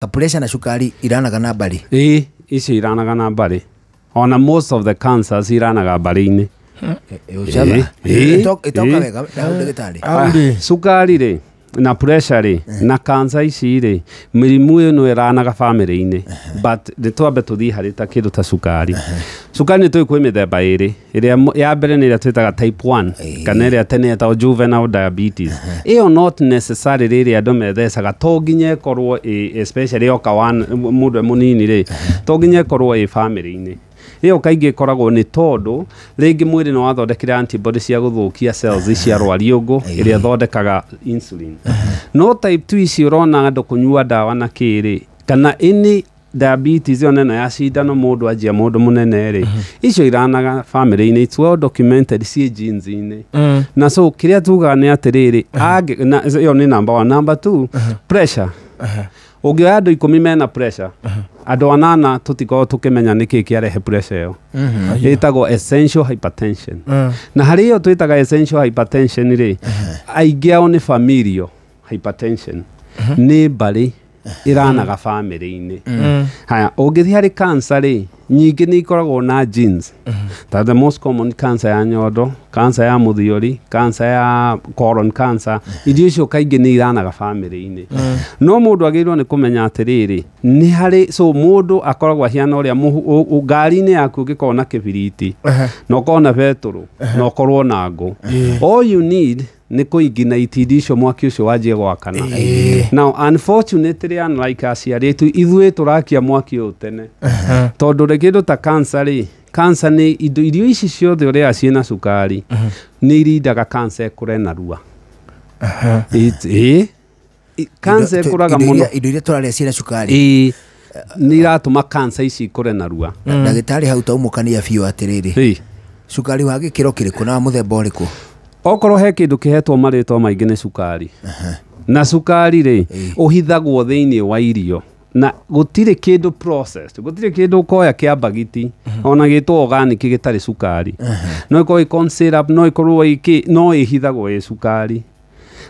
pressure na cukari iranaga na mbari. Ici iranaga na mbari. Ona most of the cancers iranaga mbari-ini. Itoka wega na ndagitari. Cukari ri na pressure ri na cancer ici ri mirimu ino iranaga family-ini, but nitwambe tuthii hari ta kindu ta cukari. Cukari ni twikwi mithemba iri iria ya mbere ni iria twitaga type 1 kana iria tene yetagwo juvenile diabetes. Iyo not necessarily iria andu methecaga to nginya ikorwo especially oka mundu munini ri to nginya ikorwo family-ini. Iyo kaingĩ ikoragwo ni tondu ringi mwiri no wathondekire antibody cia guthukia cells cia rwariũngũ iria thondekaga insulin. No type 2 ici urona andu kunyua dawa na kiri kana ini diabetes yo nene ya cindano mundu ajia mundu munene ri icio iranaga family-ini, it's well documented ci genes-ini. Na so kiria tuga ni atiriri yo ni number 1. Number 2 pressure. Ungioya andu 10 mena pressure, andu 8 tutiko tukimenya niki kiarehe pressure yo. Itagwo essential hypertension. Na hari yo twitaga essential hypertension ri aingi ao ni familial hypertension. Ni bari iranaga family-ini. Haya, ungithi hari cancer ri nyingi ni ikoragwo na genes. The most common cancer ya nyondo, cancer ya muthiori, cancer ya colon cancer, irio icio kaingĩ ni iranaga family-ini. No mundu agirwo ni kumenya atiriri ni hari so mundu akoragwo hiana uria ngari-ini yaku ngikorwo na kibiriti no kona beturu no korwo na ngo. All you need ni kuignite icio mwaki ucio wanjie gwakana. Now unfortunately unlike aciaritu ithuĩ turakia mwaki ũyũ tene tondu kindu ta cancer ri cancer ni irio ici ciothe uria ciina cukari ni irindaga cancer ikure narua. Cancer ikuraga muno indo iria turaria ciina cukari ni iratuma cancer ici ikure narua. Ndagitari hau taumukania biũ atiriri cukari wa gikiro kiriku na muthemba uriku? Okorwo he kindu kihetwo maritwa maingi ni cukari. Na cukari ri uhithagwo thiini wa irio na gutire kindu processed, gutire kindu koya kia bagiti ona gitwo organic gitari cukari. No iko corn syrup, no ikorwo iki no ihithagwo e cukari.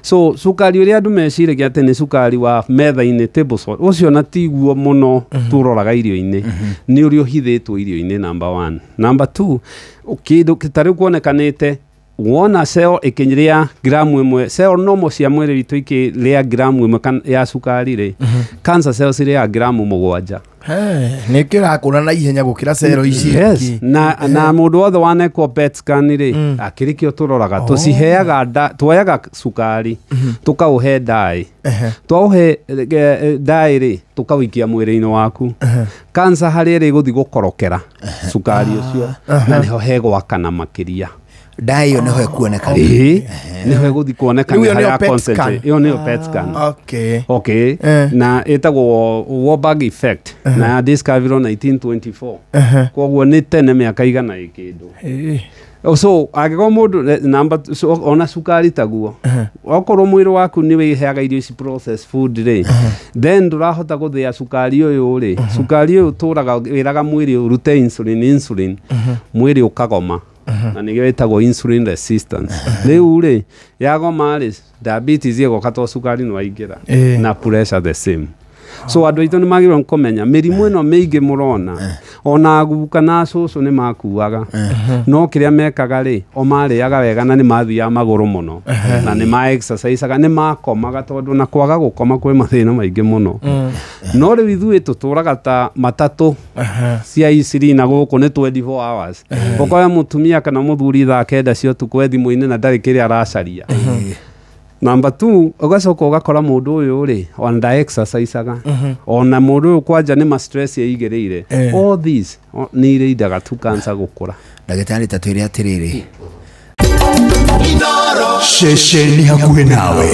So cukari uria andu meciragia ati ni cukari wa metha-ini table salt ucio na tiguo muno turoraga irio-ini ni uri uhithitwo irio-ini. Number 1. Number 2 kindu kitari kuonekanite wona cell ikinyiria gramu imwe cell normal cia mwiri witu ikiria gramu imwe ya cukari ri cancer cells iria gramu 7. Ni kirakura na ihenya gukira cell ici. Yes. Na mundu wothe wanekwo PET scan ri akirikio turoraga tuciheaga tuoyaga cukari tukauhe dai twauhe dai ri tukawikia mwiri-ini waku cancer hari ri guthi gukorokera cukari ucio na niho hegwakana makiria. Dai yo niho ekuoneka niho eguthi kuoneka ya concentrate iyo niyo PET scan. Okay na etagwo Warburg effect na discovered 1924 koguo ni tene miaka igana ikindu. So agigo mundu number ona cukari taguo okorwo mwiri waku ni wiheaga irio ici processed food ri then ndurahota guthia cukari uyu ri cukari uyu turaga wiraga mwiri urute insulin mwiri ukagoma na nigyo etagwo insulin resistance. Riu ri yagoma ri diabetes igoka to cukari no aingira na pressure the same. So andu aitu ni magirwo kumenya mirimu ino miingi murona ona guka na cucu ni makuaga no kiria mekaga ri o mariaga wega na ni mathia maguru muno na ni ma exerciseaga ni makomaga tondu na kwaga gukoma kwi mathina maingi muno. No ri ithuĩ tuturaga ta matatu cia isirina guku ni 24 hours. Ukoya mutumia kana muthuri thaa 9 cia utuku thimu-ini na ndari kiria aracaria. Number 2 ugacoka ugakora mundu uyu ri onda exerciseaga ona mundu uyu kwanja ni ma stress yigereire. All these ni irindaga tu cancer gukura. Ndagitari tatwire atiriri Sheshe ni hakuhe nawe.